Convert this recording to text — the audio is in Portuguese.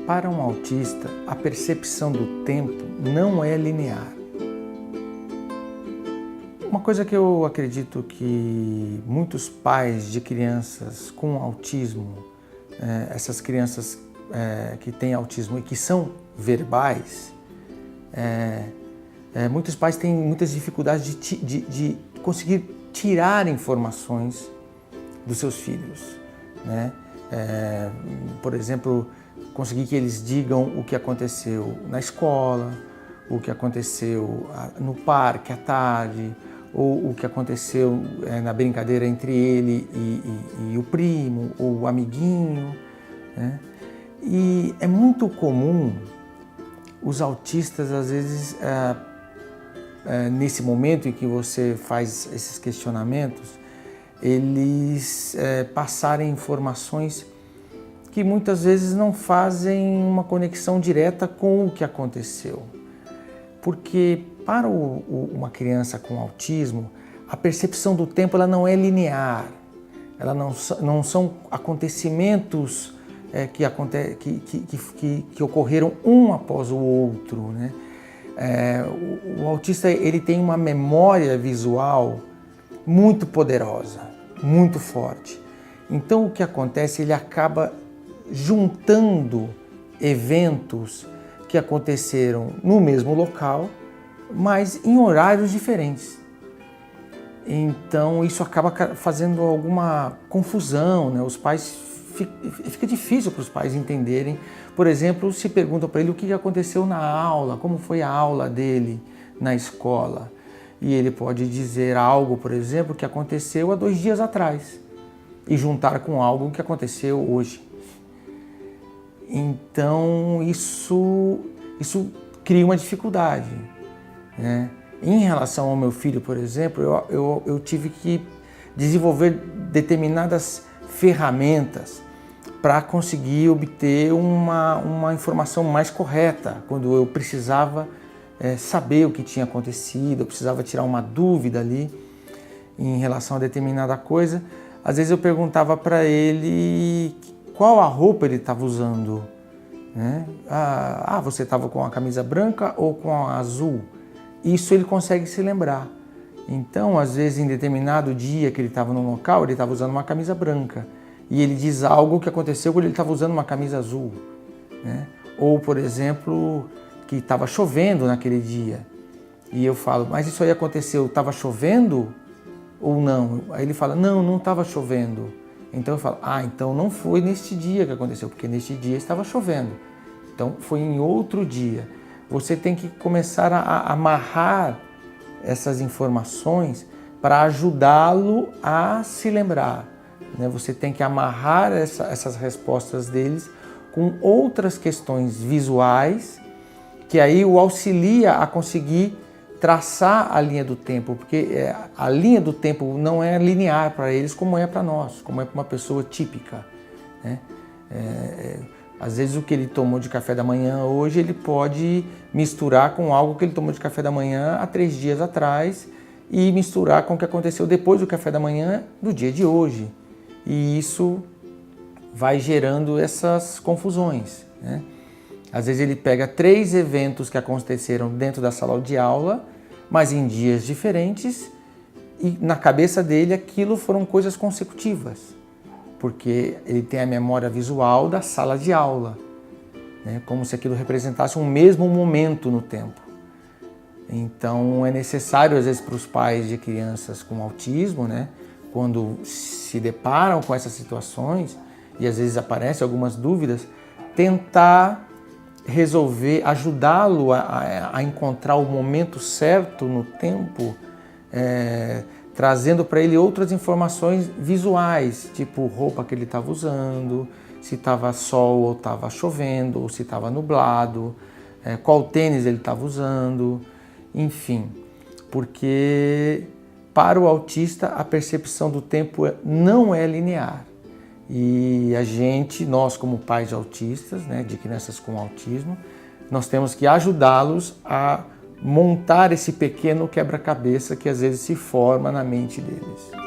Para um autista, a percepção do tempo não é linear. Uma coisa que eu acredito que muitos pais de crianças com autismo, essas crianças que têm autismo e que são verbais, muitos pais têm muitas dificuldades de conseguir tirar informações dos seus filhos, né? Por exemplo, conseguir que eles digam o que aconteceu na escola, o que aconteceu no parque à tarde, ou o que aconteceu na brincadeira entre ele e o primo, ou o amiguinho, né? E é muito comum os autistas, às vezes, nesse momento em que você faz esses questionamentos, eles passarem informações que muitas vezes não fazem uma conexão direta com o que aconteceu. Porque para uma criança com autismo, a percepção do tempo ela não é linear, ela não são acontecimentos que ocorreram um após o outro, né? O autista ele tem uma memória visual muito poderosa, muito forte. Então o que acontece, ele acaba juntando eventos que aconteceram no mesmo local, mas em horários diferentes. Então isso acaba fazendo alguma confusão, né? Os pais fica difícil para os pais entenderem. Por exemplo, se perguntam para ele o que aconteceu na aula, como foi a aula dele na escola. E ele pode dizer algo, por exemplo, que aconteceu há 2 dias atrás e juntar com algo que aconteceu hoje. Então isso cria uma dificuldade, né? Em relação ao meu filho, por exemplo, eu tive que desenvolver determinadas ferramentas para conseguir obter uma informação mais correta quando eu precisava saber o que tinha acontecido, eu precisava tirar uma dúvida ali em relação a determinada coisa. Às vezes eu perguntava para ele qual a roupa ele estava usando, né? Você estava com a camisa branca ou com a azul? Isso ele consegue se lembrar. Então, às vezes, em determinado dia que ele estava no local, ele estava usando uma camisa branca e ele diz algo que aconteceu quando ele estava usando uma camisa azul, né? Ou, por exemplo, que estava chovendo naquele dia e eu falo, mas isso aí aconteceu, estava chovendo ou não? Aí ele fala, não estava chovendo. Então eu falo, então não foi neste dia que aconteceu, porque neste dia estava chovendo. Então foi em outro dia. Você tem que começar a amarrar essas informações para ajudá-lo a se lembrar, né? Você tem que amarrar essas respostas deles com outras questões visuais, que aí o auxilia a conseguir traçar a linha do tempo, porque a linha do tempo não é linear para eles como é para nós, como é para uma pessoa típica, né? Às vezes o que ele tomou de café da manhã hoje, ele pode misturar com algo que ele tomou de café da manhã há 3 dias atrás e misturar com o que aconteceu depois do café da manhã do dia de hoje. E isso vai gerando essas confusões, né? Às vezes ele pega 3 eventos que aconteceram dentro da sala de aula, mas em dias diferentes, e na cabeça dele aquilo foram coisas consecutivas, porque ele tem a memória visual da sala de aula, né? Como se aquilo representasse um mesmo momento no tempo. Então é necessário, às vezes, para os pais de crianças com autismo, né, quando se deparam com essas situações, e às vezes aparecem algumas dúvidas, tentar resolver, ajudá-lo a encontrar o momento certo no tempo, trazendo para ele outras informações visuais, tipo roupa que ele estava usando, se estava sol ou estava chovendo, ou se estava nublado, qual tênis ele estava usando, enfim. Porque para o autista a percepção do tempo não é linear. E nós como pais de autistas, né, de crianças com autismo, nós temos que ajudá-los a montar esse pequeno quebra-cabeça que às vezes se forma na mente deles.